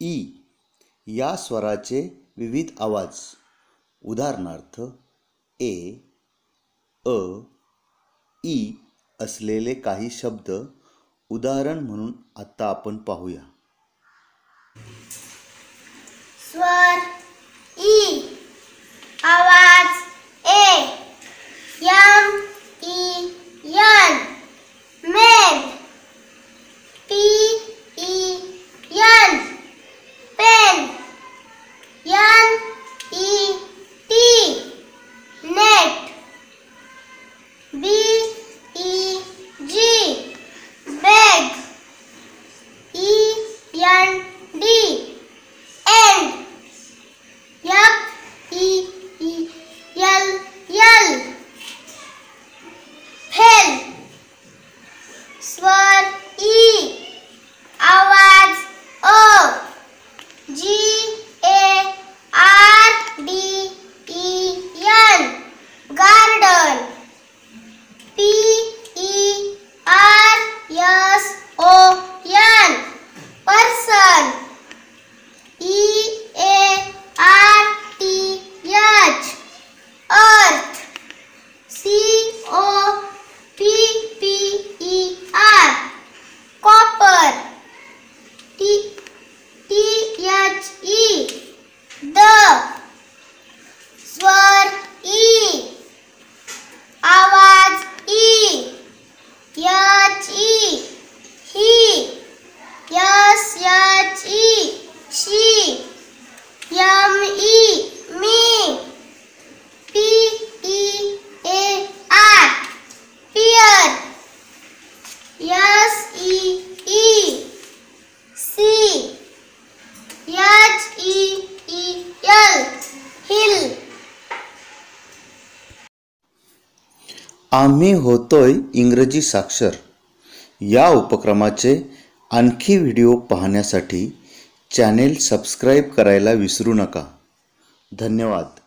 E या स्वराचे विविध आवाज, उदाहरणार्थ ए, अ, ई असलेले काही शब्द उदाहरण म्हणून आता आपण पाहूया। स्वर ई, आवाज ए, M E N, men, P E N, pen, N E T, net, B E G, beg, E N D, end, F E L L, fell. स्वर ई, आवाज ओ, G A R D E N, garden, P E R S O N, person, E A R T H, earth, C O P P E R, copper, T H E, the. स्वर E, आवाज ई, H E, he, S H E, she, M E, me, P E A R, pear, S E E, see, H E L, hill. आम्ही होतोय इंग्रजी साक्षर या उपक्रमाचे आणखी व्हिडिओ पाहण्यासाठी चॅनेल सबस्क्राईब करायला विसरू नका। धन्यवाद।